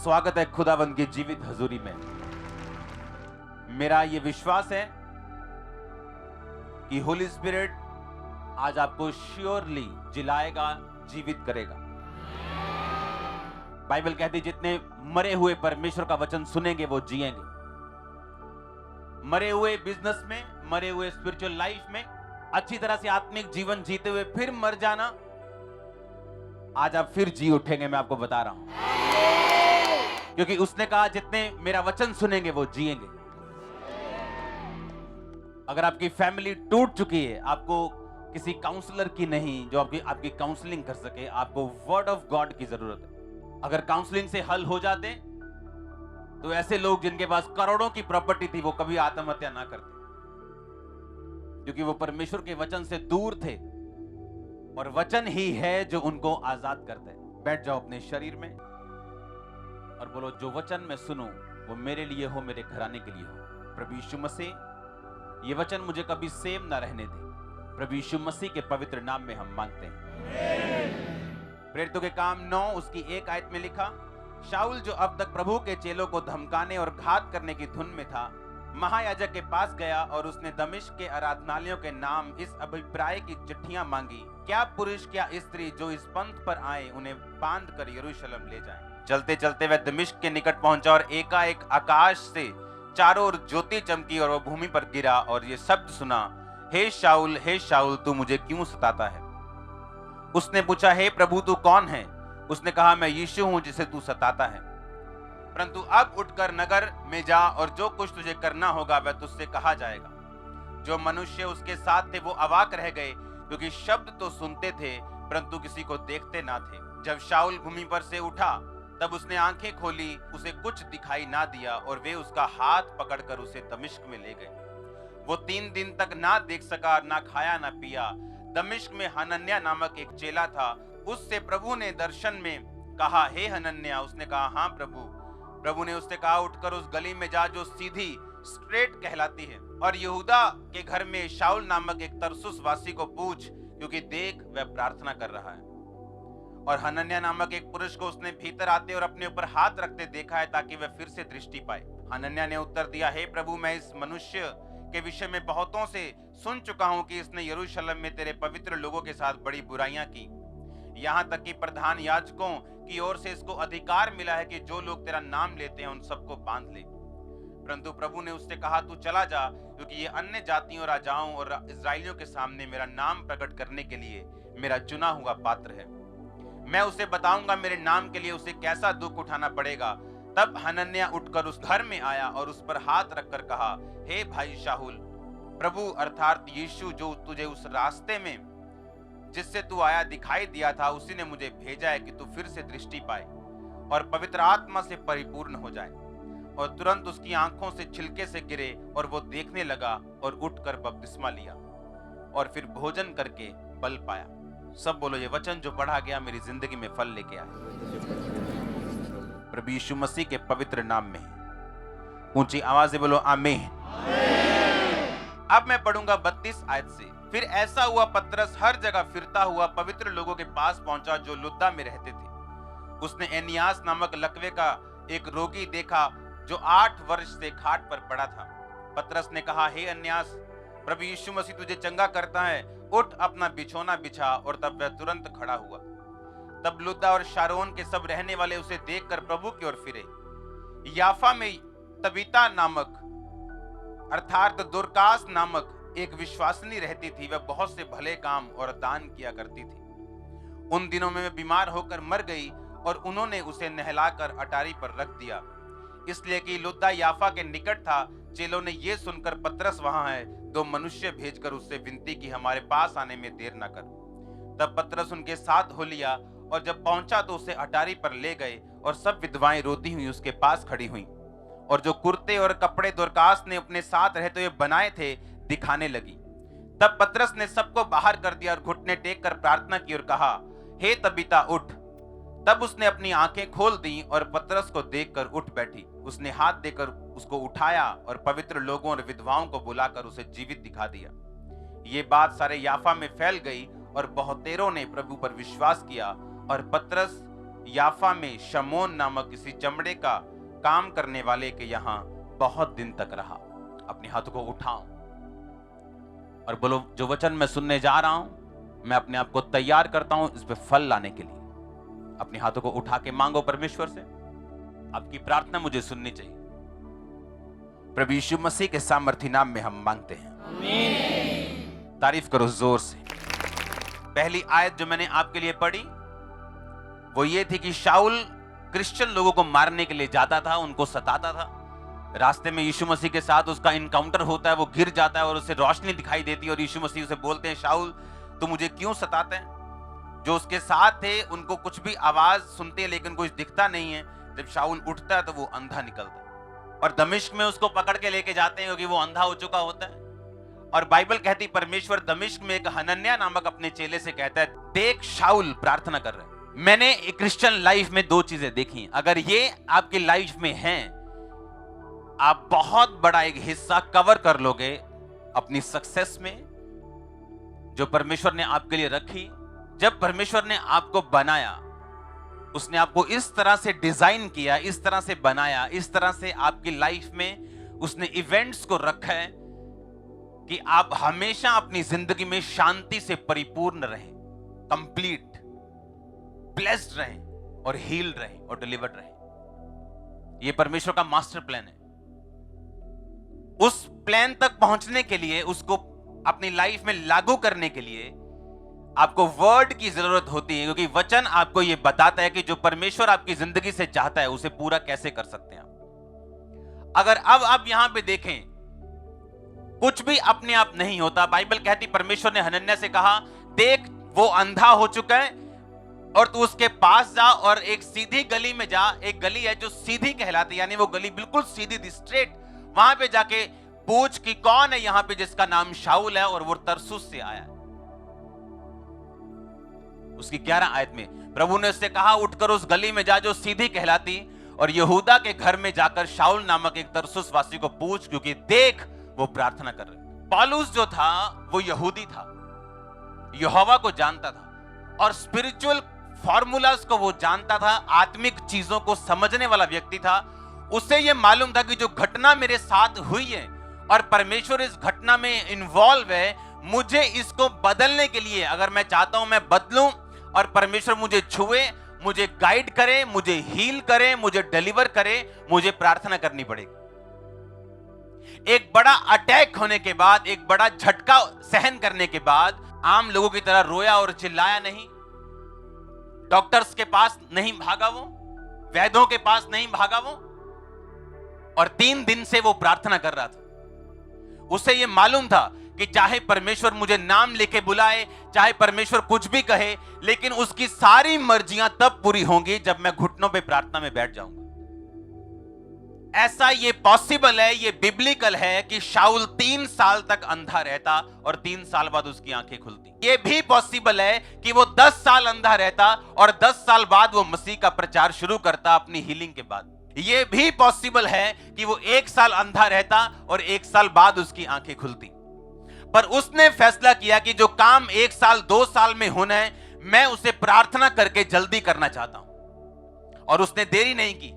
स्वागत है खुदावंद की जीवित हजूरी में। मेरा ये विश्वास है कि होली स्पिरिट आज आपको श्योरली जिलाएगा, जीवित करेगा। बाइबल कहती जितने मरे हुए परमेश्वर का वचन सुनेंगे वो जिएंगे। मरे हुए बिजनेस में, मरे हुए स्पिरिचुअल लाइफ में, अच्छी तरह से आत्मिक जीवन जीते हुए फिर मर जाना, आज आप फिर जी उठेंगे। मैं आपको बता रहा हूं, क्योंकि उसने कहा जितने मेरा वचन सुनेंगे वो जिएंगे। अगर आपकी फैमिली टूट चुकी है, आपको किसी काउंसलर की नहीं जो आपकी काउंसलिंग कर सके, आपको वर्ड ऑफ गॉड की जरूरत है। अगर काउंसलिंग से हल हो जाते तो ऐसे लोग जिनके पास करोड़ों की प्रॉपर्टी थी वो कभी आत्महत्या ना करते, क्योंकि वो परमेश्वर के वचन से दूर थे और वचन ही है जो उनको आजाद करता है। बैठ जाओ अपने शरीर में और बोलो, जो वचन मैं सुनूं वो मेरे लिए हो, मेरे घराने के लिए हो। प्रभु यीशु मसीह, ये वचन मुझे कभी सेम ना रहने दे। प्रभु यीशु मसीह के पवित्र नाम में हम मांगते हैं। प्रेरितों के काम 9 उसकी 1 आयत में लिखा, शाऊल जो अब तक प्रभु के चेलों को धमकाने और घात करने की धुन में था, महायाजक के पास गया और उसने दमिश्क के आराधनालयों के नाम इस अभिप्राय की चिट्ठियां मांगी, क्या पुरुष क्या स्त्री जो इस पंथ पर आए उन्हें बांध कर यरूशलेम ले जाएं। चलते चलते वह दमिश्क के निकट पहुंचा और एकाएक आकाश से चारों ओर ज्योति चमकी और वह भूमि पर गिरा और ये शब्द सुना, हे शाऊल तू मुझे क्यों सताता है। उसने पूछा, हे प्रभु तू कौन है। उसने कहा, मैं यीशु हूं जिसे तू सताता है। परंतु अब उठकर नगर में जा और जो कुछ तुझे करना होगा वह तुझसे कहा जाएगा। जो मनुष्य उसके साथ थे वो अवाक रह गए, क्योंकि शब्द तो सुनते थे परंतु किसी को देखते ना थे। जब शाऊल भूमि पर से उठा तब उसने आंखें खोली, उसे कुछ दिखाई ना दिया और वे उसका हाथ पकड़कर उसे दमिश्क में ले गए। वो 3 दिन तक ना देख सका, ना खाया ना पिया। दमिश्क में हनन्याह नामक एक चेला था, उससे प्रभु ने दर्शन में कहा, हे हनन्याह। उसने कहा, हाँ प्रभु। प्रभु ने उससे कहा, उठकर उस गली में जा जो सीधी स्ट्रेट कहलाती है और यहूदा के घर में शाऊल नामक एक तरसुस वासी को पूछ, क्योंकि देख वह प्रार्थना कर रहा है। और हनन्याह नामक एक पुरुष को उसने भीतर आते और अपने ऊपर हाथ रखते देखा है, ताकि वह फिर से दृष्टि पाए। हनन्याह ने उत्तर दिया, हे प्रभु, मैं इस मनुष्य के विषय में बहुतों से सुन चुका हूं कि इसने यरूशलेम में तेरे पवित्र लोगों के साथ बड़ी बुराइयां की। यहाँ तक कि प्रधान याजकों की ओर से इसको अधिकार मिला है कि जो लोग तेरा नाम लेते हैं उन सबको बांध ले। परंतु प्रभु ने उससे कहा, तू चला जा, क्योंकि ये अन्य जातियों, राजाओं और इस्राएलियों के सामने मेरा नाम प्रकट करने के लिए मेरा चुना हुआ पात्र है। मैं उसे बताऊंगा मेरे नाम के लिए उसे कैसा दुख उठाना पड़ेगा। तब हनन्याह उठकर उस घर में आया और उस पर हाथ रखकर कहा, हे भाई शाऊल, प्रभु अर्थात यीशु जो तुझे उस रास्ते में जिससे तू आया दिखाई दिया था, उसी ने मुझे भेजा है कि तू फिर से दृष्टि पाए और पवित्र आत्मा से परिपूर्ण हो जाए। और तुरंत उसकी आंखों से छिलके से गिरे और वो देखने लगा और उठकर बपतिस्मा लिया और फिर भोजन करके बल पाया। सब बोलो, ये वचन जो पढ़ा गया मेरी जिंदगी में फल लेके आया। प्रभु यीशु मसीह के पवित्र नाम में ऊंची आवाज से बोलो, आमीन। अब मैं पढ़ूंगा 32 आयत से। फिर ऐसा हुआ, पतरस हर जगह फिरता हुआ पवित्र लोगों के पास पहुंचा जो लुद्दा में रहते थे। उसने एनियास नामक लकवे का एक रोगी देखा जो 8 वर्ष से खाट पर पड़ा था। पतरस ने कहा, हे एनियास, प्रभु यीशु मसीह तुझे चंगा करता है, उठ अपना बिछौना बिछा। और तब वह तुरंत खड़ा हुआ। तब लुद्दा और शारोन के सब रहने वाले उसे देखकर प्रभु की ओर फिरे। याफा में तबीता नामक अर्थात दुर्कास नामक एक विश्वासिनी रहती थी। वह बहुत से भले काम और दान किया करती थी। उन दिनों में वह बीमार होकर मर गई और उन्होंने उसे नहलाकर अटारी पर रख दिया, इसलिए कि लुद्दा याफा के निकट था। चेलों ने यह सुनकर, पतरस वहां है, 2 मनुष्य भेजकर उससे विनती की, हमारे पास आने में देर न कर। तब पतरस उनके साथ हो लिया और जब पहुंचा तो उसे अटारी पर ले गए और सब विधवाएं रोती हुई उसके पास खड़ी हुई और जो कुर्ते और कपड़े दुर्कास ने अपने साथ रहते हुए बनाए थे दिखाने लगी। तब पतरस ने सबको बाहर कर दिया और घुटने टेक कर प्रार्थना की और कहा, हे तबीता उठ। तब उसने अपनी आंखें खोल दी और पतरस को देखकर उठ बैठी। उसने हाथ देकर उसको उठाया और पवित्र लोगों और विधवाओं को बुलाकर उसे जीवित दिखा दिया। ये बात सारे याफा में फैल गई और बहुतेरों ने प्रभु पर विश्वास किया और पतरस याफा में शमोन नामक किसी चमड़े का काम करने वाले के यहां बहुत दिन तक रहा। अपने हाथों को उठाओ और बोलो, जो वचन मैं सुनने जा रहा हूं, मैं अपने आप को तैयार करता हूं इस पे फल लाने के लिए। अपने हाथों को उठा के मांगो परमेश्वर से, आपकी प्रार्थना मुझे सुननी चाहिए। प्रभु यीशु मसीह के सामर्थी नाम में हम मांगते हैं, आमीन। तारीफ करो जोर से। पहली आयत जो मैंने आपके लिए पढ़ी वो ये थी कि शाऊल क्रिश्चियन लोगों को मारने के लिए जाता था, उनको सताता था। रास्ते में यीशु मसीह के साथ उसका इनकाउंटर होता है, वो गिर जाता है और उसे रोशनी दिखाई देती है और यीशु मसीह उसे बोलते हैं, शाऊल तू मुझे क्यों सताते हैं? जो उसके साथ थे उनको कुछ भी आवाज सुनते हैं लेकिन कुछ दिखता नहीं है। जब शाऊल उठता है तो वो अंधा निकलता है और दमिश्क में उसको पकड़ के लेके जाते हैं क्योंकि वो अंधा हो चुका होता है। और बाइबल कहती परमेश्वर दमिश्क में एक हनन्याह नामक अपने चेले से कहता है, देख शाऊल प्रार्थना कर रहे हैं। मैंने एक क्रिश्चियन लाइफ में दो चीजें देखी, अगर ये आपकी लाइफ में हैं, आप बहुत बड़ा एक हिस्सा कवर कर लोगे अपनी सक्सेस में जो परमेश्वर ने आपके लिए रखी। जब परमेश्वर ने आपको बनाया, उसने आपको इस तरह से डिजाइन किया, इस तरह से बनाया, इस तरह से आपकी लाइफ में उसने इवेंट्स को रखा है कि आप हमेशा अपनी जिंदगी में शांति से परिपूर्ण रहें, कंप्लीट, ब्लेस्ड रहें और हील्ड रहें और डिलीवर्ड रहें। यह परमेश्वर का मास्टर प्लान है। उस प्लान तक पहुंचने के लिए, उसको अपनी लाइफ में लागू करने के लिए आपको वर्ड की जरूरत होती है, क्योंकि वचन आपको यह बताता है कि जो परमेश्वर आपकी जिंदगी से चाहता है उसे पूरा कैसे कर सकते हैं आप। अगर अब आप यहां पे देखें, कुछ भी अपने आप नहीं होता। बाइबल कहती परमेश्वर ने हनन्याह से कहा, देख वो अंधा हो चुका है और तू उसके पास जा और एक सीधी गली में जा। एक गली है जो सीधी कहलाती है, यानी वो गली बिल्कुल सीधी थी, स्ट्रेट। वहां पे जाके पूछ कि कौन है यहां पे जिसका नाम शाऊल है और वो तरसुस से आया है। उसकी 11 आयत में प्रभु ने उससे कहा, उठकर उस गली में जा जो सीधी कहलाती और यहूदा के घर में जाकर शाऊल नामक एक तरसुस वासी को पूछ, क्योंकि देख वो प्रार्थना कर रहे। पौलुस जो था वो यहूदी था, यहोवा को जानता था और स्पिरिचुअल फॉर्मूलाज को वो जानता था, आत्मिक चीजों को समझने वाला व्यक्ति था। उसे ये मालूम था कि जो घटना मेरे साथ हुई है और परमेश्वर इस घटना में इन्वॉल्व है, मुझे इसको बदलने के लिए, अगर मैं चाहता हूं मैं बदलूं और परमेश्वर मुझे छुए, मुझे गाइड करे, मुझे हील करे, मुझे डिलीवर करे, मुझे प्रार्थना करनी पड़ेगी। एक बड़ा अटैक होने के बाद, एक बड़ा झटका सहन करने के बाद आम लोगों की तरह रोया और चिल्लाया नहीं, डॉक्टर्स के पास नहीं भागा वो, वैद्यों के पास नहीं भागा वो, और 3 दिन से वो प्रार्थना कर रहा था। उसे ये मालूम था कि चाहे परमेश्वर मुझे नाम लेके बुलाए, चाहे परमेश्वर कुछ भी कहे, लेकिन उसकी सारी मर्जियां तब पूरी होंगी जब मैं घुटनों पे प्रार्थना में बैठ जाऊंगा। ऐसा ये पॉसिबल है, ये बिब्लिकल है कि शाऊल 3 साल तक अंधा रहता और 3 साल बाद उसकी आंखें खुलती। ये भी पॉसिबल है कि वो 10 साल अंधा रहता और 10 साल बाद वो मसीह का प्रचार शुरू करता अपनी हीलिंग के बाद। ये भी पॉसिबल है कि वो 1 साल अंधा रहता और 1 साल बाद उसकी आंखें खुलती। पर उसने फैसला किया कि जो काम 1 साल 2 साल में होना है, मैं उसे प्रार्थना करके जल्दी करना चाहता हूं। और उसने देरी नहीं की।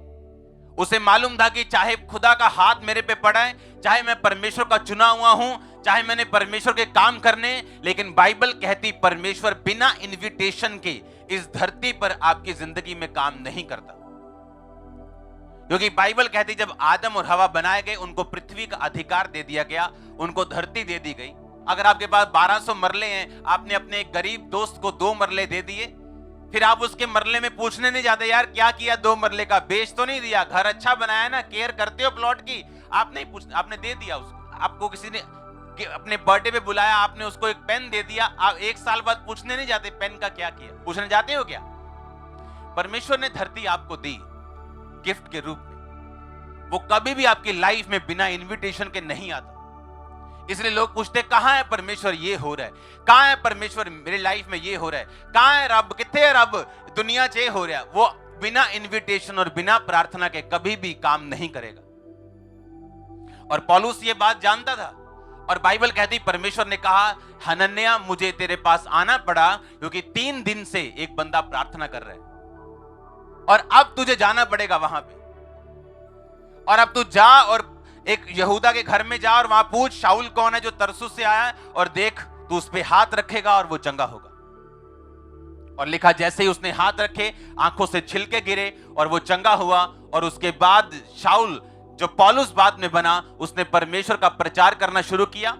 उसे मालूम था कि चाहे खुदा का हाथ मेरे पे पड़ा है, चाहे मैं परमेश्वर का चुना हुआ हूं, चाहे मैंने परमेश्वर के काम करने, लेकिन बाइबल कहती परमेश्वर बिना इनविटेशन के इस धरती पर आपकी जिंदगी में काम नहीं करता। क्योंकि बाइबल कहती जब आदम और हवा बनाए गए, उनको पृथ्वी का अधिकार दे दिया गया, उनको धरती दे दी गई। अगर आपके पास 1200 मरले हैं, आपने अपने एक गरीब दोस्त को 2 मरले दे दिए, फिर आप उसके मरले में पूछने नहीं जाते, यार क्या किया 2 मरले का, बेच तो नहीं दिया, घर अच्छा बनाया ना, केयर करते हो प्लॉट की, आप नहीं पूछते, आपने दे दिया उसको। आपको किसी ने अपने बर्थडे पे बुलाया, आपने उसको एक पेन दे दिया, आप 1 साल बाद पूछने नहीं जाते पेन का क्या किया, पूछने जाते हो क्या? परमेश्वर ने धरती आपको दी गिफ्ट के रूप में, वो कभी भी आपकी लाइफ में बिना इन्विटेशन के नहीं आता। इसलिए लोग पूछते कहां है परमेश्वर, ये हो रहा है, कहां है परमेश्वर मेरी लाइफ में, ये हो रहा है, कहां है रब, कितने है रब, दुनिया चे हो रहा है। वो बिना इन्विटेशन और बिना प्रार्थना के कभी भी काम नहीं करेगा। और पौलुस ये बात जानता था और बाइबल कहती परमेश्वर ने कहा, हनन्याह मुझे तेरे पास आना पड़ा क्योंकि 3 दिन से एक बंदा प्रार्थना कर रहा है। और अब तुझे जाना पड़ेगा वहां पे, और अब तू जा और एक यहूदा के घर में जा और वहां पूछ शाऊल कौन है जो तरसुस से आया है, और देख तू उस पे हाथ रखेगा और वो चंगा होगा। और लिखा जैसे ही उसने हाथ रखे आंखों से छिलके गिरे और वो चंगा हुआ। और उसके बाद शाऊल जो पौलुस बाद में बना, उसने परमेश्वर का प्रचार करना शुरू किया।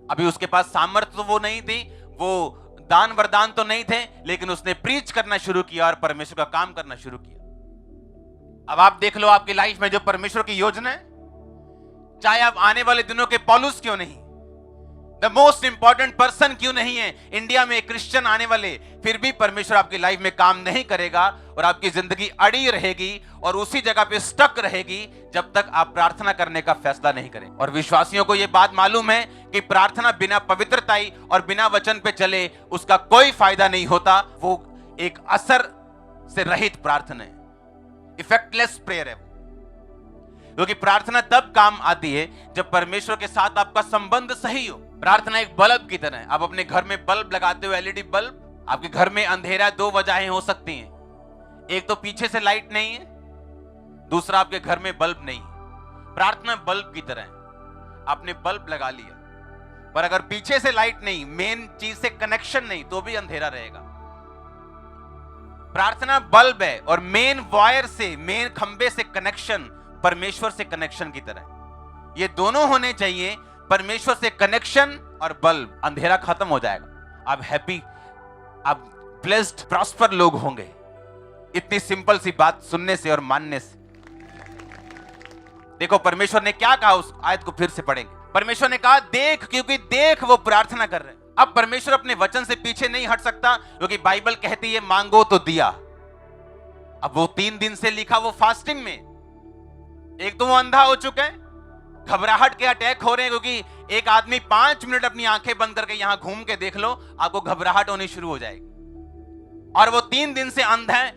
अभी उसके पास सामर्थ्य तो वो नहीं थी, वो दान वरदान तो नहीं थे, लेकिन उसने प्रीच करना शुरू किया और परमेश्वर का काम करना शुरू किया। अब आप देख लो आपकी लाइफ में जो परमेश्वर की योजना है, चाहे आप आने वाले दिनों के पौलुस क्यों नहीं, द मोस्ट इंपॉर्टेंट पर्सन क्यों नहीं है, इंडिया में क्रिश्चियन आने वाले, फिर भी परमेश्वर आपकी लाइफ में काम नहीं करेगा और आपकी जिंदगी अड़ी रहेगी और उसी जगह पे स्टक रहेगी जब तक आप प्रार्थना करने का फैसला नहीं करें। और विश्वासियों को यह बात मालूम है कि प्रार्थना बिना पवित्रताई और बिना वचन पे चले उसका कोई फायदा नहीं होता। वो एक असर से रहित प्रार्थना है, इफेक्टलेस प्रेयर है। क्योंकि प्रार्थना तब काम आती है जब परमेश्वर के साथ आपका संबंध सही हो। प्रार्थना एक बल्ब की तरह है। आप अपने घर में बल्ब लगाते हो, एलईडी बल्ब, आपके घर में अंधेरा दो वजहें हो सकती हैं। एक तो पीछे से लाइट नहीं है, दूसरा आपके घर में बल्ब नहीं है। प्रार्थना बल्ब की तरह है। आपने बल्ब लगा लिया, पर अगर पीछे से लाइट नहीं, मेन चीज से कनेक्शन नहीं, तो भी अंधेरा रहेगा। प्रार्थना बल्ब है और मेन वायर से, मेन खंबे से कनेक्शन परमेश्वर से कनेक्शन की तरह। ये दोनों होने चाहिए, परमेश्वर से कनेक्शन और बल्ब। अंधेरा खत्म हो जाएगा, आप हैप्पी, आप ब्लेस्ड, प्रॉस्पर लोग होंगे। इतनी सिंपल सी बात सुनने से और मानने से। देखो परमेश्वर ने क्या कहा, उस आयत को फिर से पढ़ेंगे। परमेश्वर ने कहा देख, क्योंकि देख वो प्रार्थना कर रहे हैं। अब परमेश्वर अपने वचन से पीछे नहीं हट सकता, क्योंकि बाइबल कहती है मांगो तो दिया। अब वो 3 दिन से लिखा वो फास्टिंग में, एक तो वो अंधा हो चुका है, घबराहट के अटैक हो रहे हैं, क्योंकि एक आदमी 5 मिनट अपनी आंखें बंद करके यहां घूम के देख लो, आपको घबराहट होनी शुरू हो जाएगी। और वो 3 दिन से अंधा है,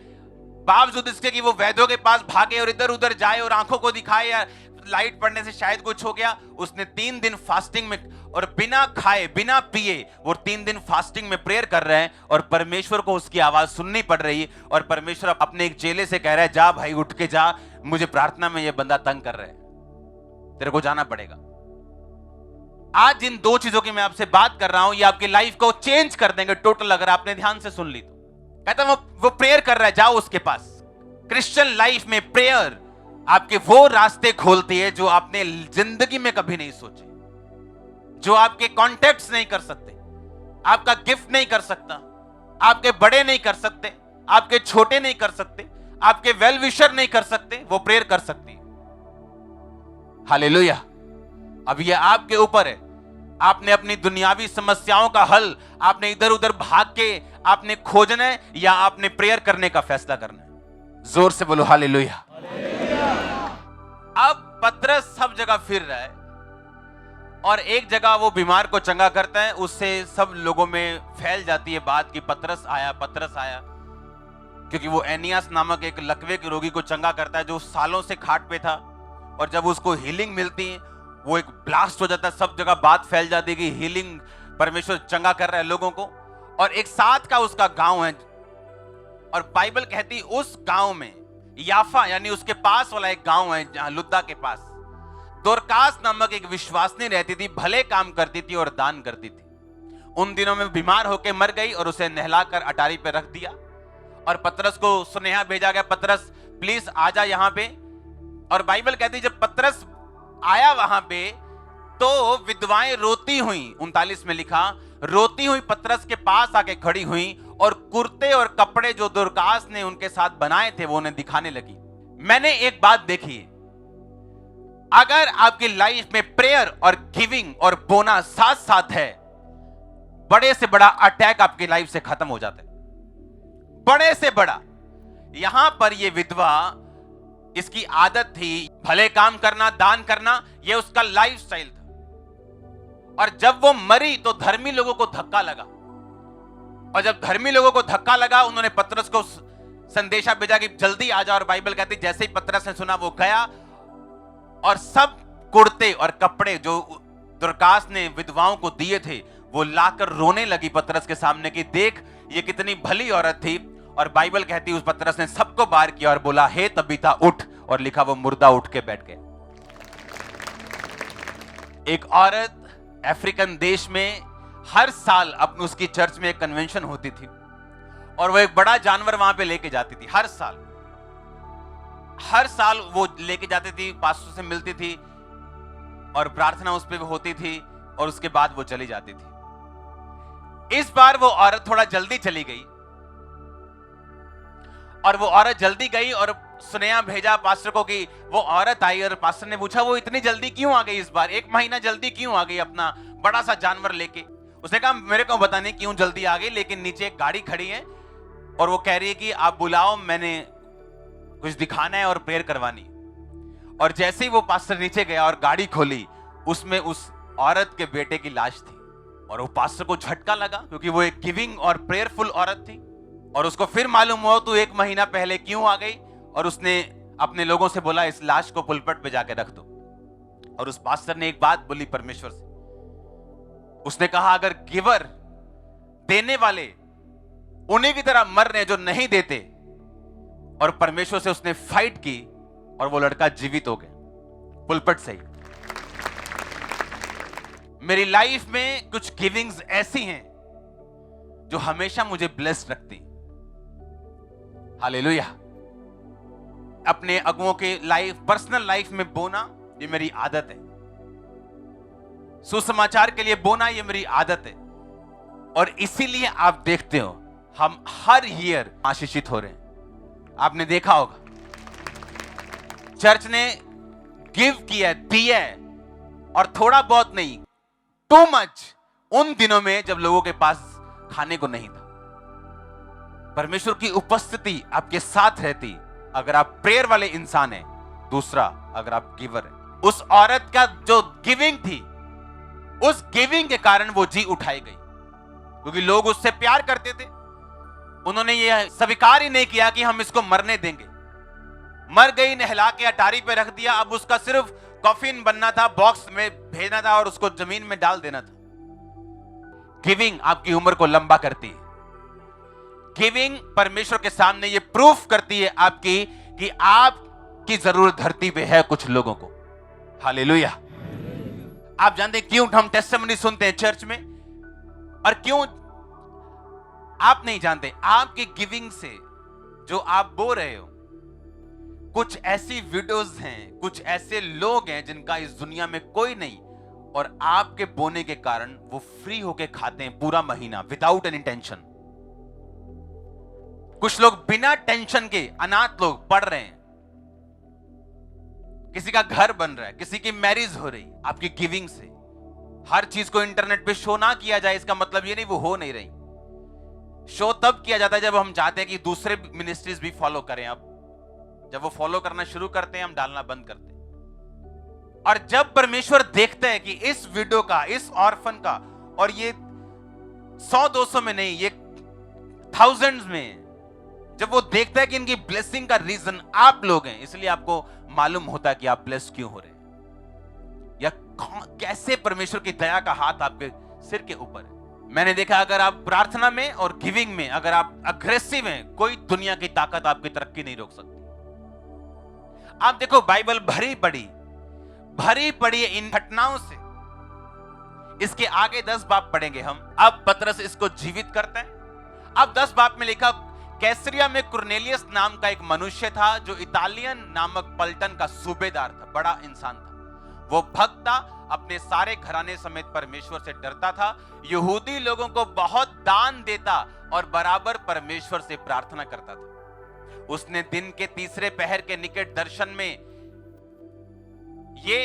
बावजूद इसके कि वो वैद्यों के पास भागे और इधर उधर जाए और आंखों को दिखाए या लाइट पड़ने से शायद कुछ हो गया, उसने 3 दिन फास्टिंग में और बिना खाए बिना पिए वो 3 दिन फास्टिंग में प्रेयर कर रहे हैं। और परमेश्वर को उसकी आवाज सुननी पड़ रही है। और परमेश्वर अपने एक चेले से कह रहा है जा भाई उठ के जा, मुझे प्रार्थना में ये बंदा तंग कर रहा है, तेरे को जाना पड़ेगा। आज जिन 2 चीजों की मैं आपसे बात कर रहा हूं, ये आपकी लाइफ को चेंज कर देंगे टोटल, अगर आपने ध्यान से सुन ली तो। कहता वो प्रेयर कर रहा है, जाओ उसके पास। क्रिश्चियन लाइफ में प्रेयर आपके वो रास्ते खोलती है जो आपने जिंदगी में कभी नहीं सोचे, जो आपके कॉन्टेक्ट्स नहीं कर सकते, आपका गिफ्ट नहीं कर सकता, आपके बड़े नहीं कर सकते, आपके छोटे नहीं कर सकते, आपके वेल विशर नहीं कर सकते, वो प्रेयर कर सकती है। हालेलुया। अब ये आपके ऊपर है। आपने अपनी दुनियावी समस्याओं का हल आपने इधर उधर भाग के आपने खोजना है या आपने प्रेयर करने का फैसला करना है। जोर से बोलो हालेलुया। अब पतरस सब जगह फिर रहा है और एक जगह वो बीमार को चंगा करता है, उससे सब लोगों में फैल जाती है बात कि पतरस आया, पतरस आया। क्योंकि वो एनियास नामक एक लकवे के रोगी को चंगा करता है जो सालों से खाट पे था, और जब उसको हीलिंग मिलती है वो एक ब्लास्ट हो जाता है, सब जगह बात फैल जाती है कि हीलिंग, परमेश्वर चंगा कर रहा है लोगों को। और एक साथ का उसका गांव है, और बाइबल कहती है उस गांव में याफा यानी उसके पास वाला एक गांव है जहां लुद्दा के पास दोरकास नामक एक विश्वासनी रहती थी, भले काम करती थी और दान करती थी। उन दिनों में बीमार होकर मर गई और उसे नहलाकर अटारी पे रख दिया। और पतरस को सुनेहा भेजा गया, पतरस प्लीज आजा यहां पे। और बाइबल कहती जब पतरस आया वहां पे तो विधवाएं रोती हुई, 39 में लिखा, रोती हुई पतरस के पास आके खड़ी हुई और कुर्ते और कपड़े जो दोरकास ने उनके साथ बनाए थे वो उन्हें दिखाने लगी। मैंने एक बात देखी, अगर आपकी लाइफ में प्रेयर और गिविंग और बोना साथ साथ है, बड़े से बड़ा अटैक आपकी लाइफ से खत्म हो जाता है, बड़े से बड़ा। यहां पर यह विधवा, इसकी आदत थी भले काम करना, दान करना, यह उसका लाइफस्टाइल था। और जब वो मरी तो धर्मी लोगों को धक्का लगा, और जब धर्मी लोगों को धक्का लगा उन्होंने पतरस को संदेशा भेजा कि जल्दी आ जाओ। और बाइबल कहती जैसे ही पतरस ने सुना वो गया और सब कुर्ते और कपड़े जो दोरकास ने विधवाओं को दिए थे वो लाकर रोने लगी पतरस के सामने कि देख ये कितनी भली औरत थी और बाइबल कहती है उस पतरस ने सबको बाहर किया और बोला, हे तबीता उठ, और लिखा वो मुर्दा उठ के बैठ गए। एक औरत अफ्रीकन देश में हर साल अपनी उसकी चर्च में एक कन्वेंशन होती थी और वो एक बड़ा जानवर वहां पे लेके जाती थी। हर साल वो लेके जाती थी, पास्टर से मिलती थी और प्रार्थना उस पे होती थी और उसके बाद वो चली जाती थी। इस बार वो औरत थोड़ा जल्दी चली गई और वो औरत जल्दी गई और सुनेहा भेजा पास्टर को कि वो औरत आई, और पास्टर ने पूछा वो इतनी जल्दी क्यों आ गई, इस बार 1 महीना जल्दी क्यों आ गई अपना बड़ा सा जानवर लेके। उसने कहा मेरे को पता नहीं क्यों जल्दी आ गई, लेकिन नीचे एक गाड़ी खड़ी है और वो कह रही है कि आप बुलाओ, मैंने कुछ दिखाना है और प्रेयर करवानी। और जैसे ही वो पास्टर नीचे गया और गाड़ी खोली, उसमें उस औरत के बेटे की लाश थी। और वो पास्टर को झटका लगा क्योंकि वो एक गिविंग और प्रेयरफुल औरत थी, और उसको फिर मालूम हुआ तू 1 महीना पहले क्यों आ गई। और उसने अपने लोगों से बोला इस लाश को पुलपट पे जाके रख दो। और उस पास्टर ने एक बात बोली परमेश्वर से, उसने कहा अगर गिवर देने वाले उन्हीं की तरह मर रहे जो नहीं देते, और परमेश्वर से उसने फाइट की और वो लड़का जीवित हो गया पुलपट से ही। मेरी लाइफ में कुछ गिविंग्स ऐसी हैं जो हमेशा मुझे ब्लेस्ड रखती। हालेलुया। अपने अगुओं के लाइफ, पर्सनल लाइफ में बोना ये मेरी आदत है। सुसमाचार के लिए बोना ये मेरी आदत है, और इसीलिए आप देखते हो हम हर ईयर आशीषित हो रहे हैं। आपने देखा होगा चर्च ने गिव किया, दिया है, और थोड़ा बहुत नहीं, टू मच उन दिनों में जब लोगों के पास खाने को नहीं था। परमेश्वर की उपस्थिति आपके साथ रहती अगर आप प्रेयर वाले इंसान हैं। दूसरा, अगर आप गिवर हैं। उस औरत का जो गिविंग थी, उस गिविंग के कारण वो जी उठाई गई, क्योंकि लोग उससे प्यार करते थे। उन्होंने ये स्वीकार ही नहीं किया कि हम इसको मरने देंगे। मर गई, नहला के अटारी पे रख दिया, अब उसका सिर्फ कॉफिन बनना था, बॉक्स में भेजना था और उसको जमीन में डाल देना था। गिविंग आपकी उम्र को लंबा करती है। गिविंग परमेश्वर के सामने ये प्रूफ करती है आपकी कि आपकी जरूरत धरती पे है कुछ लोगों को। हालेलुया। आप जानते हैं क्यों हम टेस्टिमनी सुनते हैं चर्च में, और क्यों आप नहीं जानते? आपकी गिविंग से जो आप बो रहे हो, कुछ ऐसी वीडियोस हैं, कुछ ऐसे लोग हैं जिनका इस दुनिया में कोई नहीं, और आपके बोने के कारण वो फ्री होके खाते हैं पूरा महीना विदाउट एनी टेंशन। कुछ लोग बिना टेंशन के, अनाथ लोग पढ़ रहे हैं, किसी का घर बन रहा है, किसी की मैरिज हो रही, आपकी गिविंग से। हर चीज को इंटरनेट पे शो ना किया जाए, इसका मतलब ये नहीं वो हो नहीं रही। शो तब किया जाता है जब हम चाहते हैं कि दूसरे मिनिस्ट्रीज भी फॉलो करें। अब जब वो फॉलो करना शुरू करते हैं, हम डालना बंद करते हैं। और जब परमेश्वर देखते हैं कि इस वीडियो का, इस ऑर्फन का, और ये 100-200 में नहीं, ये थाउजेंड्स में, जब वो देखता है कि इनकी ब्लेसिंग का रीजन आप लोग हैं, इसलिए आपको मालूम होता है कि आप ब्लेस क्यों हो रहे हैं, या कैसे परमेश्वर की दया का हाथ आपके सिर के ऊपर है। मैंने देखा अगर आप प्रार्थना में और गिविंग में अगर आप अग्रेसिव हैं, कोई दुनिया की ताकत आपकी तरक्की नहीं रोक सकती। आप देखो बाइबल भरी पड़ी इन घटनाओं से। इसके आगे 10 बाब पढ़ेंगे हम। अब पतरस इसको जीवित करते हैं। अब 10 बाब में लिखा, कैसरिया में कुरनेलियस नाम का एक मनुष्य था जो इतालियन नामक पलटन का सूबेदार था, बड़ा इंसान था। वो भक्त था, अपने सारे घराने समेत परमेश्वर से डरता था, यहूदी लोगों को बहुत दान देता और बराबर परमेश्वर से प्रार्थना करता था। उसने दिन के तीसरे पहर के निकट दर्शन में ये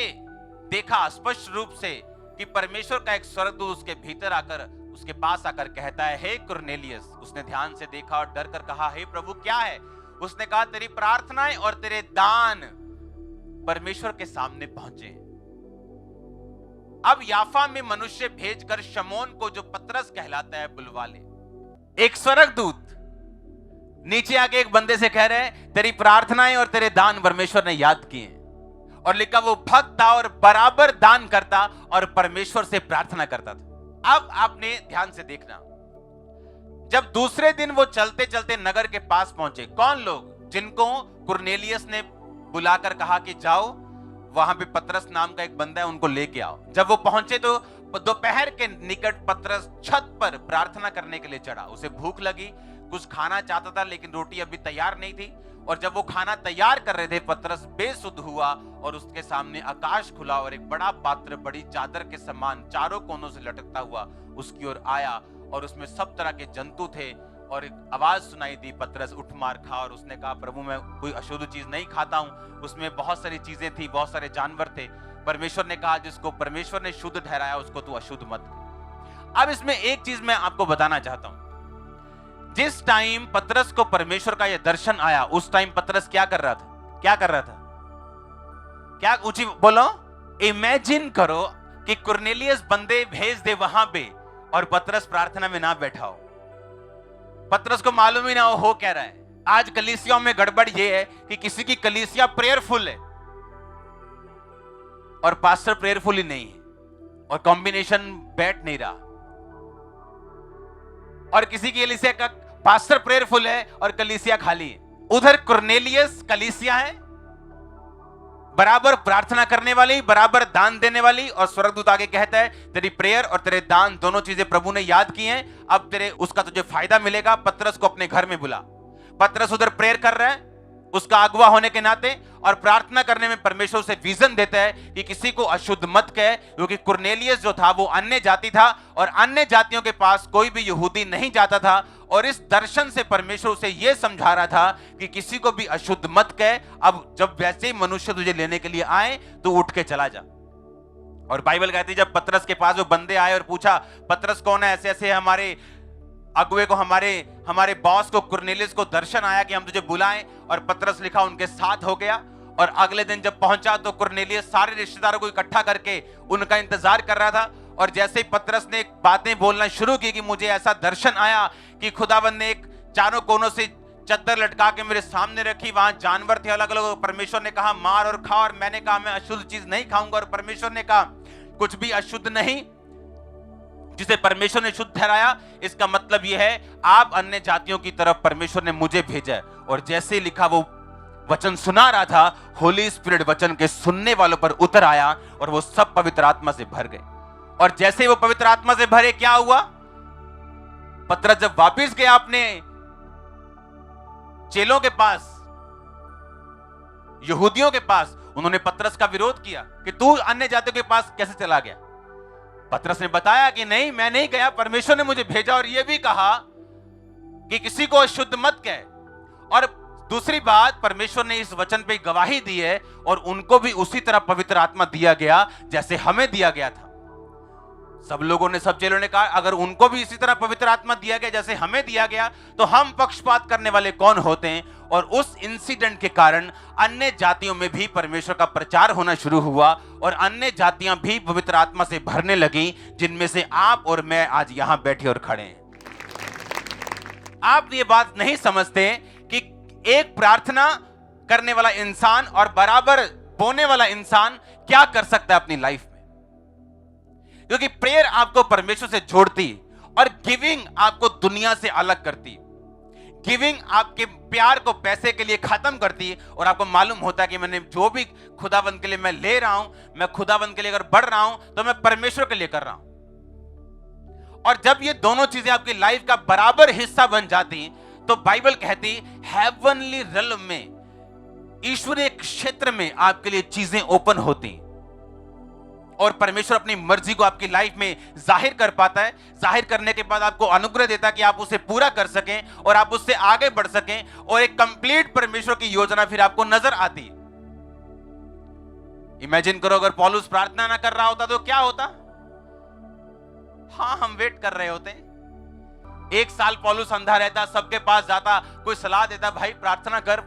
देखा स्पष्ट रूप से कि परमेश्वर का एक स्वर्गदूत उसके भीतर आकर, उसके पास आकर कहता है, हे कुरनेलियस। उसने ध्यान से देखा और डर कर कहा, हे प्रभु क्या है? उसने कहा, तेरी प्रार्थनाएं और तेरे दान परमेश्वर के सामने पहुंचे। अब याफा में मनुष्य भेजकर शमौन को, जो पतरस कहलाता है, बुलवा ले। एक स्वर्गदूत नीचे आके एक बंदे से कह रहे हैं, तेरी प्रार्थनाएं और तेरे दान परमेश्वर ने याद किए। और लिखा वो भक्त था और बराबर दान करता और परमेश्वर से प्रार्थना करता था। अब आपने ध्यान से देखना, जब दूसरे दिन वो चलते चलते नगर के पास पहुंचे, कौन लोग? जिनको कुरनेलियस ने बुलाकर कहा कि जाओ वहां पे पतरस नाम का एक बंदा है, उनको लेके आओ। जब वो पहुंचे तो दोपहर के निकट पतरस छत पर प्रार्थना करने के लिए चढ़ा। उसे भूख लगी, कुछ खाना चाहता था, लेकिन रोटी अभी तैयार नहीं थी। और जब वो खाना तैयार कर रहे थे, पतरस बेसुध हुआ और उसके सामने आकाश खुला और एक बड़ा पात्र बड़ी चादर के समान चारों कोनों से लटकता हुआ उसकी ओर आया और उसमें सब तरह के जंतु थे। और एक आवाज सुनाई दी, पतरस उठ मार खा। और उसने कहा, प्रभु मैं कोई अशुद्ध चीज नहीं खाता हूं। उसमें बहुत सारी चीजें थी, बहुत सारे जानवर थे। परमेश्वर ने कहा, जिसको परमेश्वर ने शुद्ध ठहराया उसको तू अशुद्ध मत कर। अब इसमें एक चीज मैं आपको बताना चाहता हूं। जिस टाइम पतरस को परमेश्वर का यह दर्शन आया, उस टाइम पतरस क्या कर रहा था? क्या कर रहा था? क्या? ऊंची बोलो। इमेजिन करो कि कुरनेलियस बंदे भेज दे वहां पे और पतरस प्रार्थना में ना बैठा हो। पतरस को मालूम ही ना हो क्या रहा है। आज कलीसियाओं में गड़बड़ यह है कि किसी की कलीसिया प्रेयरफुल है और पास्टर प्रेयरफुल ही नहीं है, और कॉम्बिनेशन बैठ नहीं रहा। और किसी की कलीसिया का पास्टर प्रेयरफुल है और कलीसिया खाली है। उधर कुरनेलियस कलीसिया है, बराबर प्रार्थना करने वाली, बराबर दान देने वाली। और स्वर्गदूत आगे कहता है, तेरी प्रेयर और तेरे दान दोनों चीजें प्रभु ने याद की हैं, अब तेरे उसका तुझे फायदा मिलेगा। पतरस को अपने घर में बुला। पतरस उधर प्रेयर कर रहा है उसका अगुवा होने के नाते, और प्रार्थना करने में परमेश्वर से विजन देता है कि किसी को अशुद्ध मत कहे, क्योंकि कुरनेलियस जो था वो अन्य जाति था और अन्य जातियों के पास कोई भी यहूदी नहीं जाता था। और इस दर्शन से परमेश्वर उसे यह समझा रहा था कि किसी को भी अशुद्ध मत कहे। अब जब वैसे ही मनुष्य तुझे लेने के लिए आए तो उठ के चला जा। और बाइबल कहती है, जब पतरस के पास वो बंदे आए और पूछा, पतरस कौन है? ऐसे ऐसे हमारे अगुए को, हमारे बॉस को, कुरनेलियस को दर्शन आया कि हम तुझे बुलाएं। और पतरस लिखा उनके साथ हो गया। और अगले दिन जब पहुंचा तो कुरनेलियस सारे रिश्तेदारों को इकट्ठा करके उनका इंतजार कर रहा था। और जैसे ही पतरस ने बातें बोलना शुरू की कि मुझे ऐसा दर्शन आया कि खुदावंद ने एक चारों कोनों से चद्दर लटका के मेरे सामने रखी, वहां जानवर थे अलग अलग। परमेश्वर ने कहा मार और खा, और मैंने कहा मैं अशुद्ध चीज नहीं खाऊंगा। और परमेश्वर ने कहा कुछ भी अशुद्ध नहीं जिसे परमेश्वर ने शुद्ध ठहराया। इसका मतलब यह है आप अन्य जातियों की तरफ परमेश्वर ने मुझे भेजा। और जैसे लिखा वो वचन सुना रहा था, होली स्पिरिट वचन के सुनने वालों पर उतर आया और वो सब पवित्र आत्मा से भर गए। और जैसे ही वो पवित्र आत्मा से भरे, क्या हुआ? पतरस जब वापिस गया अपने चेलों के पास, यहूदियों के पास, उन्होंने पतरस का विरोध किया कि तू अन्य जातियों के पास कैसे चला गया। पतरस ने बताया कि नहीं, मैं नहीं गया, परमेश्वर ने मुझे भेजा। और यह भी कहा कि किसी को अशुद्ध मत कहे। और दूसरी बात, परमेश्वर ने इस वचन पे गवाही दी है और उनको भी उसी तरह पवित्र आत्मा दिया गया जैसे हमें दिया गया था। सब लोगों ने, सब चेलों ने कहा, अगर उनको भी इसी तरह पवित्र आत्मा दिया गया जैसे हमें दिया गया, तो हम पक्षपात करने वाले कौन होते हैं? और उस इंसिडेंट के कारण अन्य जातियों में भी परमेश्वर का प्रचार होना शुरू हुआ और अन्य जातियां भी पवित्र आत्मा से भरने लगी, जिनमें से आप और मैं आज यहां बैठे और खड़े हैं। आप ये बात नहीं समझते कि एक प्रार्थना करने वाला इंसान और बराबर बोने वाला इंसान क्या कर सकता है अपनी लाइफ में। क्योंकि प्रेयर आपको परमेश्वर से जोड़ती और गिविंग आपको दुनिया से अलग करती। गिविंग आपके प्यार को पैसे के लिए खत्म करती और आपको मालूम होता है कि मैंने जो भी खुदावंद के लिए मैं ले रहा हूं, मैं खुदावंद के लिए अगर बढ़ रहा हूं तो मैं परमेश्वर के लिए कर रहा हूं। और जब ये दोनों चीजें आपकी लाइफ का बराबर हिस्सा बन जाती तो बाइबल कहती हेवनली रियल्म में, ईश्वरीय क्षेत्र में आपके लिए चीजें ओपन होती और परमेश्वर अपनी मर्जी को आपकी लाइफ में जाहिर कर पाता है। जाहिर करने के बाद आपको अनुग्रह देता है कि आप उसे पूरा कर सकें और आप उससे आगे बढ़ सकें और एक कंप्लीट परमेश्वर की योजना फिर आपको नजर आती है। इमेजिन करो अगर पौलुस प्रार्थना ना कर रहा होता तो क्या होता? हाँ, हम वेट कर रहे होते। 1 साल पौलुस अंधा रहता, सबके पास जाता, कोई सलाह देता भाई प्रार्थना कर,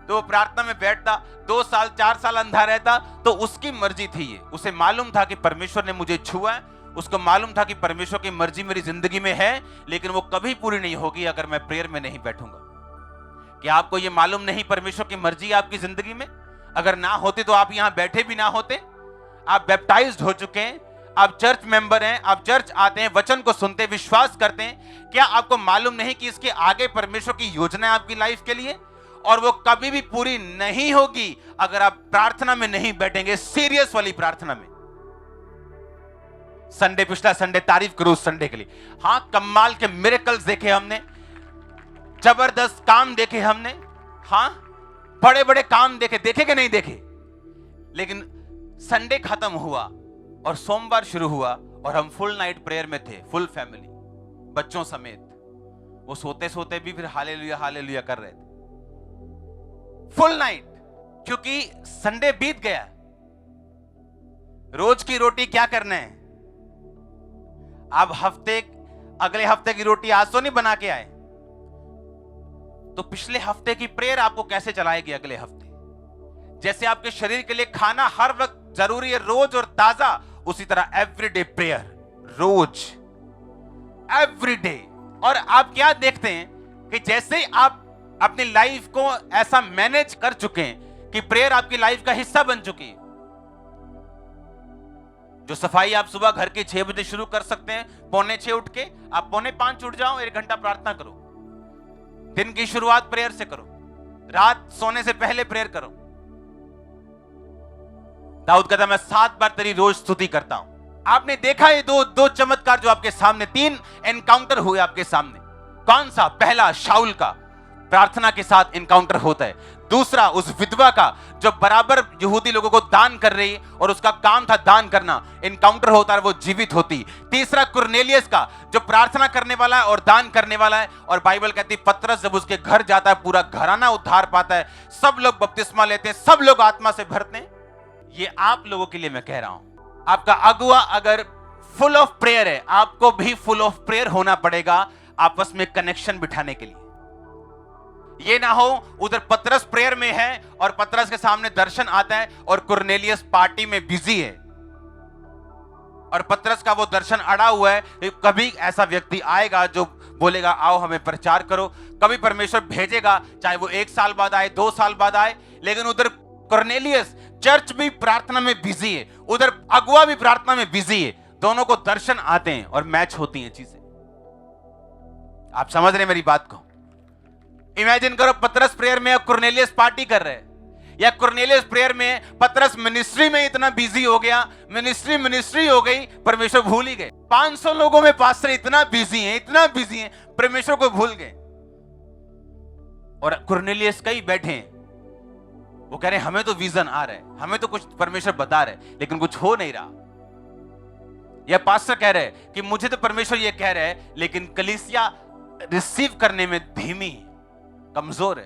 तो प्रार्थना में बैठता। 2 साल 4 साल अंधा रहता तो उसकी मर्जी थी ये। उसे मालूम था कि परमेश्वर ने मुझे छुआ, उसको मालूम था कि परमेश्वर की मर्जी मेरी जिंदगी में है, लेकिन वो कभी पूरी नहीं होगी अगर मैं प्रेयर में नहीं बैठूंगा। क्या आपको ये मालूम नहीं परमेश्वर की मर्जी आपकी जिंदगी में? अगर ना होती तो आप यहां बैठे भी ना होते। आप बैप्टाइज्ड हो चुके हैं, आप चर्च मेंबर हैं, आप चर्च आते हैं, वचन को सुनते हैं, विश्वास करते हैं, क्या आपको मालूम नहीं कि इसके आगे परमेश्वर की योजना है आपकी लाइफ के लिए, और वो कभी भी पूरी नहीं होगी अगर आप प्रार्थना में नहीं बैठेंगे, सीरियस वाली प्रार्थना में। संडे, पिछला संडे, तारीफ करो उस संडे के लिए। हाँ, कमाल के मिरेकल्स देखे हमने, जबरदस्त काम देखे हमने, हाँ बड़े बड़े काम देखे कि नहीं देखे। लेकिन संडे खत्म हुआ और सोमवार शुरू हुआ और हम फुल नाइट प्रेयर में थे, फुल फैमिली, बच्चों समेत। वो सोते सोते भी फिर हालेलुया हालेलुया कर रहे थे, फुल नाइट, क्योंकि संडे बीत गया। रोज की रोटी क्या करना है? आप अगले हफ्ते की रोटी आज तो नहीं बना के आए, तो पिछले हफ्ते की प्रेयर आपको कैसे चलाएगी अगले हफ्ते? जैसे आपके शरीर के लिए खाना हर वक्त जरूरी है, रोज और ताजा, उसी तरह एवरीडे प्रेयर, रोज, एवरीडे। और आप क्या देखते हैं कि जैसे ही आप अपनी लाइफ को ऐसा मैनेज कर चुके हैं कि प्रेयर आपकी लाइफ का हिस्सा बन चुकी है। जो सफाई आप सुबह घर के 6 बजे शुरू कर सकते हैं, 4:45 उठ के, आप 4:45 उठ जाओ, 1 घंटा प्रार्थना करो, दिन की शुरुआत प्रेयर से करो, रात सोने से पहले प्रेयर करो। दाऊद कहता मैं 7 बार तेरी रोज स्तुति करता हूं। आपने देखा ये दो चमत्कार जो आपके सामने, 3 एनकाउंटर हुए आपके सामने। कौन सा? पहला शाऊल का प्रार्थना के साथ एनकाउंटर होता है। दूसरा उस विधवा का जो बराबर यहूदी लोगों को दान कर रही और उसका काम था दान करना, एनकाउंटर होता है, वो जीवित होती। तीसरा कुरनेलियस का जो प्रार्थना करने वाला है और दान करने वाला है, और बाइबल कहती है पतरस जब उसके घर जाता है पूरा घराना उद्धार पाता है, सब लोग बपतिस्मा लेते हैं, सब लोग आत्मा से भरते हैं। ये आप लोगों के लिए मैं कह रहा हूं। आपका अगुआ अगर फुल ऑफ प्रेयर है, आपको भी फुल ऑफ प्रेयर होना पड़ेगा आपस में कनेक्शन बिठाने के लिए। ये ना हो उधर पतरस प्रेयर में है और पतरस के सामने दर्शन आता है और कुरनेलियस पार्टी में बिजी है और पतरस का वो दर्शन अड़ा हुआ है। कभी ऐसा व्यक्ति आएगा जो बोलेगा आओ हमें प्रचार करो, कभी परमेश्वर भेजेगा, चाहे वो 1 साल बाद आए, 2 साल बाद आए। लेकिन उधर कुरनेलियस चर्च भी प्रार्थना में बिजी है, उधर अगुआ भी प्रार्थना में बिजी है, दोनों को दर्शन आते हैं और मैच होती हैं चीजें। आप समझ रहे हैं मेरी बात को? इमेजिन करो पतरस प्रेयर में कुरनेलियस पार्टी कर रहे हैं, या कुरनेलियस प्रेयर में पतरस मिनिस्ट्री में इतना बिजी हो गया, मिनिस्ट्री हो गई, परमेश्वर भूल ही गए। 500 लोगों में पास्टर इतना बिजी हैं, परमेश्वर को भूल गए। और कुरनेलियस कई बैठे हैं, वो कह रहे हैं हमें तो विजन आ रहा है, हमें तो कुछ परमेश्वर बता रहे, लेकिन कुछ हो नहीं रहा। या पास्टर कह रहे हैं कि मुझे तो परमेश्वर ये कह रहा है, लेकिन कलीसिया रिसीव करने में धीमी, कमजोर है।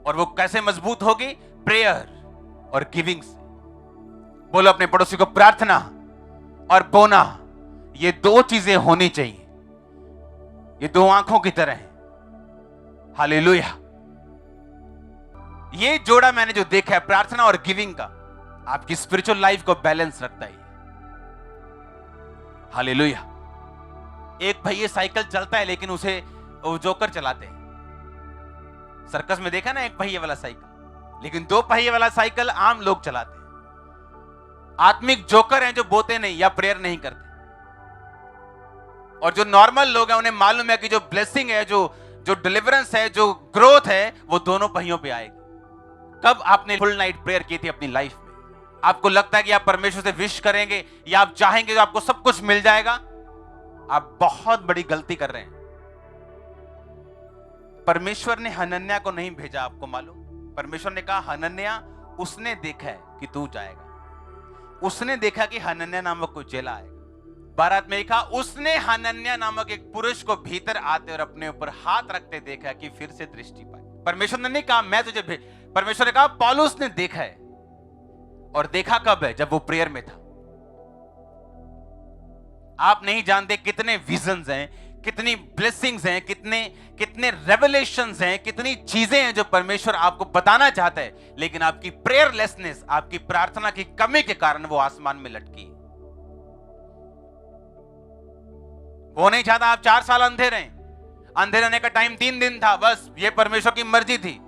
और वो कैसे मजबूत होगी? प्रेयर और गिविंग से। बोलो अपने पड़ोसी को, प्रार्थना और बोना, ये 2 चीजें होनी चाहिए, ये 2 आंखों की तरह है। हालेलुया। ये जोड़ा मैंने जो देखा है प्रार्थना और गिविंग का, आपकी स्पिरिचुअल लाइफ को बैलेंस रखता है। हालेलुया। एक भैया साइकिल चलता है लेकिन उसे वो जोकर चलाते हैं। सर्कस में देखा ना, 1 पहिए वाला साइकिल, लेकिन 2 पहिए वाला साइकिल आम लोग चलाते हैं। आत्मिक जोकर हैं जो बोते नहीं या प्रेयर नहीं करते। और जो नॉर्मल लोग हैं उन्हें मालूम है कि जो ब्लेसिंग है, जो डिलीवरेंस है, जो ग्रोथ है, वो दोनों पहियों पे आएगी। कब आपने फुल नाइट प्रेयर की थी अपनी लाइफ में? आपको लगता है कि आप परमेश्वर से विश करेंगे या आप चाहेंगे तो आपको सब कुछ मिल जाएगा? आप बहुत बड़ी गलती कर रहे हैं। परमेश्वर ने हनन्याह को नहीं भेजा, आपको मालूम? परमेश्वर ने कहा हनन्याह, उसने देखा है कि तू जाएगा, उसने देखा कि हनन्याह नामक कोई चेला आएगा। बारात में लिखा उसने हनन्याह नामक एक पुरुष को भीतर आते और अपने ऊपर हाथ रखते देखा कि फिर से दृष्टि पाई। परमेश्वर ने नहीं कहा मैं तुझे परमेश्वर ने कहा पौलुस ने देखा है। और देखा कब है? जब वो प्रेयर में था। आप नहीं जानते कितने विजन्स हैं, कितनी ब्लेसिंग्स हैं, कितने रेवलेशंस हैं, कितनी चीजें हैं जो परमेश्वर आपको बताना चाहता है, लेकिन आपकी प्रेयरलेसनेस, आपकी प्रार्थना की कमी के कारण वो आसमान में लटकी। वो नहीं चाहता आप 4 साल अंधे रहें। अंधे रहने का टाइम 3 दिन था, बस ये परमेश्वर की मर्जी थी।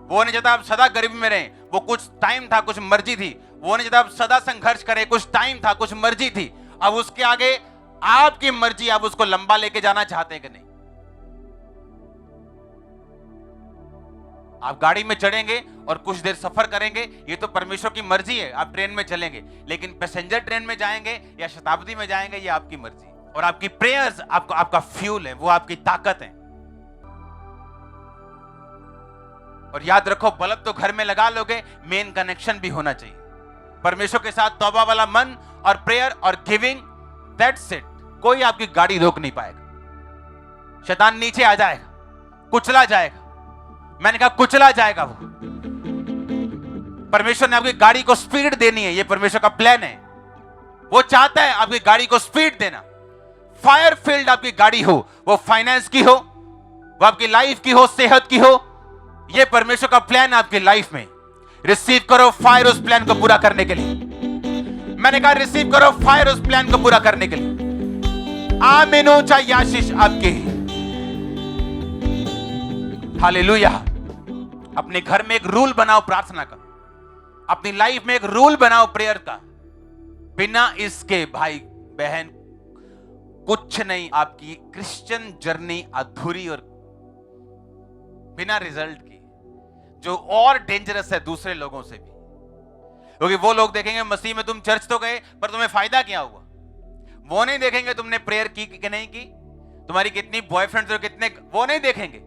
वो नहीं चाहता आप सदा गरीबी में रहें, वो कुछ टाइम था, कुछ मर्जी थी। वो नहीं चाहता सदा संघर्ष करे। कुछ टाइम था, कुछ मर्जी थी, अब उसके आगे आपकी मर्जी, आप उसको लंबा लेके जाना चाहते हैं कि नहीं? आप गाड़ी में चढ़ेंगे और कुछ देर सफर करेंगे, ये तो परमेश्वर की मर्जी है। आप ट्रेन में चलेंगे, लेकिन पैसेंजर ट्रेन में जाएंगे या शताब्दी में जाएंगे, ये आपकी मर्जी है। और आपकी प्रेयर्स आपका फ्यूल है, वो आपकी ताकत है। और याद रखो, बल्ब तो घर में लगा लोगे, मेन कनेक्शन भी होना चाहिए परमेश्वर के साथ। तौबा वाला मन और प्रेयर और गिविंग, दैट्स इट। कोई आपकी गाड़ी रोक नहीं पाएगा। शैतान नीचे आ जाएगा, कुचला जाएगा। मैंने कहा कुचला जाएगा वो। परमेश्वर ने आपकी गाड़ी को स्पीड देनी है, ये परमेश्वर का प्लान है। वो चाहता है आपकी गाड़ी को स्पीड देना। फायर फील्ड आपकी गाड़ी हो, वो फाइनेंस की हो, वो आपकी लाइफ की हो, सेहत की हो, ये परमेश्वर का प्लान है आपकी लाइफ में। रिसीव करो फायर उस प्लान को पूरा करने के लिए। मैंने कहा रिसीव करो फायर उस प्लान को पूरा करने के लिए। आमीन हो चाहे आशीष आपकी। हालेलुया। अपने घर में एक रूल बनाओ प्रार्थना का, अपनी लाइफ में एक रूल बनाओ प्रेयर का। बिना इसके भाई बहन कुछ नहीं। आपकी क्रिश्चियन जर्नी अधूरी और बिना रिजल्ट की, जो और डेंजरस है दूसरे लोगों से भी। क्योंकि वो लोग देखेंगे मसीह में तुम चर्च तो गए, पर तुम्हें फायदा क्या हुआ। वो नहीं देखेंगे तुमने प्रेयर की कि नहीं की, तुम्हारी कितनी बॉयफ्रेंड्स और कितने, वो नहीं देखेंगे।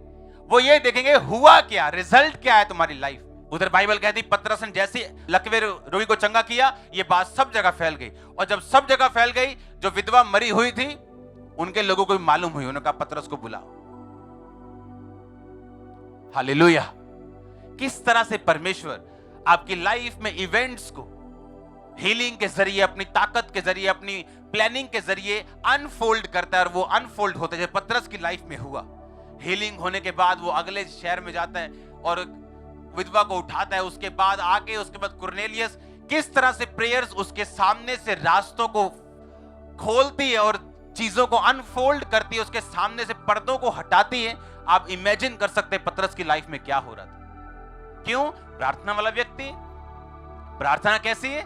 वो ये देखेंगे हुआ क्या, रिजल्ट क्या है तुम्हारी लाइफ। उधर बाइबल कहती पतरस ने जैसे लकवे रोगी को चंगा किया, ये बात सब जगह फैल गई। और जब सब जगह फैल गई, जो विधवा मरी हुई थी उनके लोगों को भी मालूम हुई। उन्होंने कहा पतरस को बुलाओ। हालेलुया। किस तरह से परमेश्वर आपकी लाइफ में इवेंट्स को हीलिंग के जरिए, अपनी ताकत के जरिए, अपनी प्लानिंग के जरिए अनफोल्ड करता है। और वो अनफोल्ड होते हैं, जैसे पतरस की लाइफ में हुआ। हीलिंग होने के बाद वो अगले शहर में जाता है और विधवा को उठाता है। उसके बाद आगे, उसके बाद कुरनेलियस, किस तरह से प्रेयर्स उसके सामने से रास्तों को खोलती है और चीजों को अनफोल्ड करती है, उसके सामने से पर्दों को हटाती है। आप इमेजिन कर सकते हैं पतरस की लाइफ में क्या हो रहा था। क्यों? प्रार्थना वाला व्यक्ति। प्रार्थना कैसी है?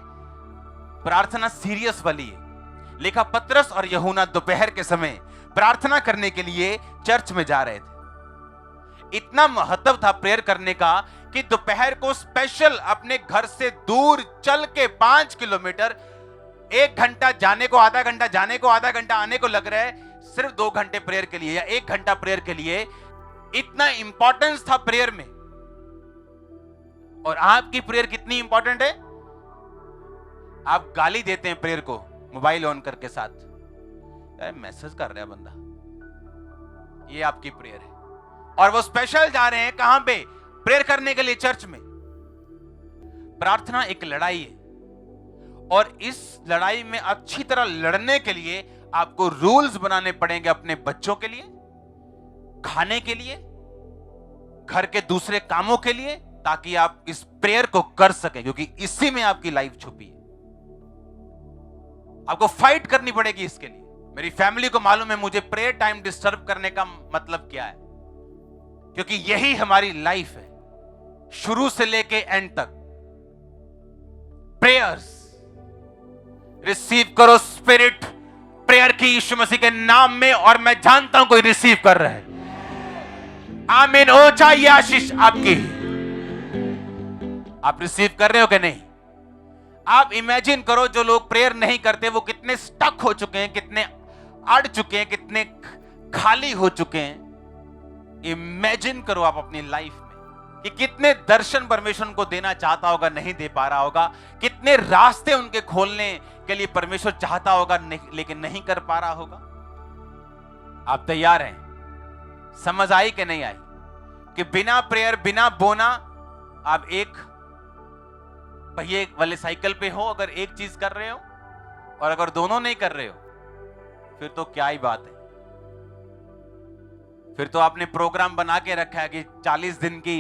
प्रार्थना सीरियस वाली है। लिखा पतरस और यूहन्ना दोपहर के समय प्रार्थना करने के लिए चर्च में जा रहे थे। इतना महत्व था प्रेयर करने का कि दोपहर को स्पेशल अपने घर से दूर चल के 5 किलोमीटर, 1 घंटा जाने को, आधा घंटा जाने को, आधा घंटा आने को लग रहा है, सिर्फ 2 घंटे प्रेयर के लिए या 1 घंटा प्रेयर के लिए। इतना इंपॉर्टेंस था प्रेयर में। और आपकी प्रेयर कितनी इंपॉर्टेंट है? आप गाली देते हैं प्रेयर को मोबाइल ऑन करके साथ, मैसेज कर रहा है बंदा, ये आपकी प्रेयर है। और वो स्पेशल जा रहे हैं कहां पे? प्रेयर करने के लिए चर्च में। प्रार्थना एक लड़ाई है, और इस लड़ाई में अच्छी तरह लड़ने के लिए आपको रूल्स बनाने पड़ेंगे अपने बच्चों के लिए, खाने के लिए, घर के दूसरे कामों के लिए, ताकि आप इस प्रेयर को कर सकें, क्योंकि इसी में आपकी लाइफ छुपी है। आपको फाइट करनी पड़ेगी इसके लिए। मेरी फैमिली को मालूम है मुझे प्रेयर टाइम डिस्टर्ब करने का मतलब क्या है, क्योंकि यही हमारी लाइफ है, शुरू से लेके एंड तक। प्रेयर्स रिसीव करो स्पिरिट प्रेयर की यीशु मसीह के नाम में, और मैं जानता हूं कोई रिसीव कर रहा है। आमीन हो चाहिए आशीष आपकी। आप रिसीव कर रहे हो कि नहीं? आप इमेजिन करो जो लोग प्रेयर नहीं करते वो कितने स्टक हो चुके हैं, कितने अड़ चुके हैं, कितने खाली हो चुके हैं। इमेजिन करो आप अपनी लाइफ में कि कितने दर्शन परमेश्वर उनको देना चाहता होगा, नहीं दे पा रहा होगा। कितने रास्ते उनके खोलने के लिए परमेश्वर चाहता होगा, लेकिन नहीं कर पा रहा होगा। आप तैयार हैं? समझ आई कि नहीं आई कि बिना प्रेयर, बिना बोना, आप एक पहिए वाले साइकिल पे हो, अगर एक चीज कर रहे हो, और अगर दोनों नहीं कर रहे हो फिर तो क्या ही बात है। फिर तो आपने प्रोग्राम बना के रखा है कि 40 दिन की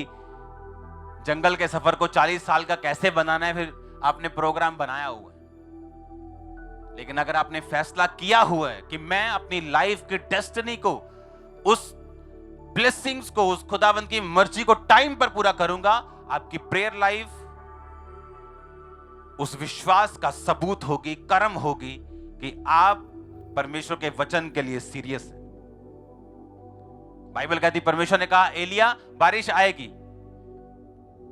जंगल के सफर को 40 साल का कैसे बनाना है, फिर आपने प्रोग्राम बनाया हुआ है। लेकिन अगर आपने फैसला किया हुआ है कि मैं अपनी लाइफ की डेस्टिनी को, उस ब्लेसिंग्स को, उस खुदावंद की मर्जी को टाइम पर पूरा करूंगा, आपकी प्रेयर लाइफ उस विश्वास का सबूत होगी, कर्म होगी कि आप परमेश्वर के वचन के लिए सीरियस हैं। बाइबल कहती परमेश्वर ने कहा एलिया बारिश आएगी,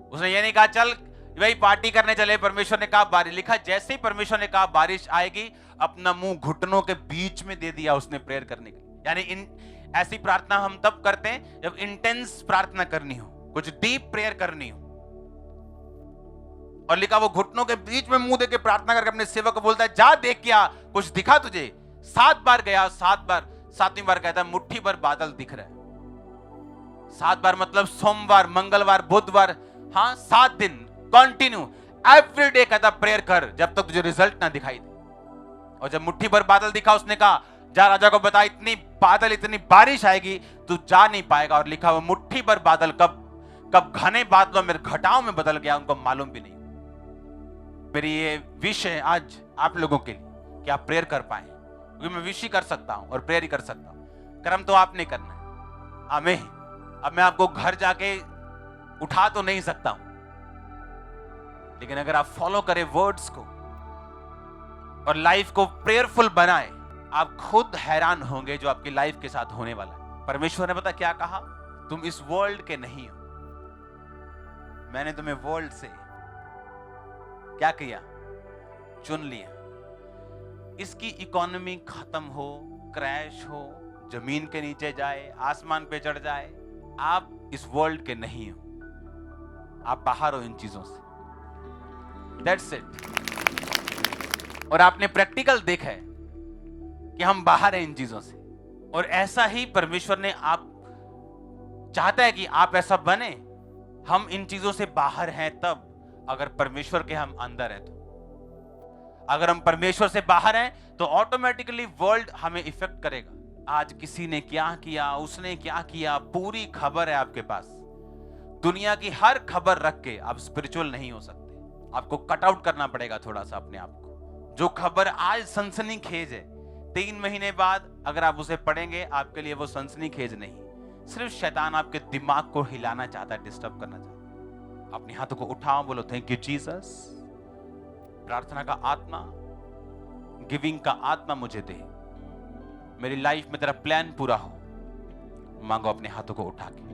उसने ये नहीं कहा चल वही पार्टी करने चले, परमेश्वर ने कहा बारिश। लिखा जैसे ही परमेश्वर ने कहा बारिश आएगी, अपना मुंह घुटनों के बीच में दे दिया उसने प्रेयर करने के लिए। यानी ऐसी प्रार्थना हम तब करते हैं जब इंटेंस प्रार्थना करनी हो, कुछ डीप प्रेयर करनी हो। और लिखा वो घुटनों के बीच में मुंह देके प्रार्थना करके अपने सेवक को बोलता है जा देख क्या कुछ दिखा तुझे। 7 बार गया, 7 बार, 7वीं बार कहता है मुट्ठी भर बादल दिख रहा है। 7 बार मतलब सोमवार, मंगलवार, बुधवार, हाँ 7 दिन कंटिन्यू एवरीडे कहता प्रेयर कर जब तक तुझे रिजल्ट ना दिखाई दे। और जब मुट्ठी भर बादल दिखा उसने कहा जा राजा को बता इतनी बादल, इतनी बारिश आएगी तू जा नहीं पाएगा। और लिखा वो मुट्ठी भर बादल कब घने बादलों में घटाओं में बदल गया उनको मालूम भी नहीं। मेरी ये विश है आज आप लोगों के लिए कि आप प्रेयर कर पाए, क्योंकि मैं विश ही कर सकता हूं और प्रेयर ही कर सकता हूं, कर्म तो आपने करना है। आमीन। अब मैं आपको घर जाके उठा तो नहीं सकता हूं, लेकिन अगर आप फॉलो करें वर्ड्स को और लाइफ को प्रेयरफुल बनाए, आप खुद हैरान होंगे जो आपकी लाइफ के साथ होने वाला है। परमेश्वर ने पता क्या कहा, तुम इस वर्ल्ड के नहीं हो, मैंने तुम्हें वर्ल्ड से क्या किया, चुन लिया। इसकी इकोनॉमी खत्म हो, क्रैश हो, जमीन के नीचे जाए, आसमान पे चढ़ जाए, आप इस वर्ल्ड के नहीं हो, आप बाहर हो इन चीजों से। That's it। और आपने प्रैक्टिकल देखा है कि हम बाहर हैं इन चीजों से। और ऐसा ही परमेश्वर ने आप चाहता है कि आप ऐसा बने। हम इन चीजों से बाहर हैं तब अगर परमेश्वर के हम अंदर हैं तो। अगर हम परमेश्वर से बाहर हैं तो ऑटोमेटिकली वर्ल्ड हमें इफेक्ट करेगा। आज किसी ने क्या किया, उसने क्या किया, पूरी खबर है आपके पास। दुनिया की हर खबर रख के आप स्पिरिचुअल नहीं हो सकते। आपको कट आउट करना पड़ेगा थोड़ा सा अपने आप को। जो खबर आज सनसनीखेज है, 3 महीने बाद अगर आप उसे पढ़ेंगे आपके लिए वो सनसनीखेज नहीं, सिर्फ शैतान आपके दिमाग को हिलाना चाहता है, डिस्टर्ब करना चाहता है। अपने हाथों को उठाओ, बोलो थैंक यू जीसस। प्रार्थना का आत्मा, गिविंग का आत्मा मुझे दे, मेरी लाइफ में तेरा प्लान पूरा हो। मांगो अपने हाथों को उठा के।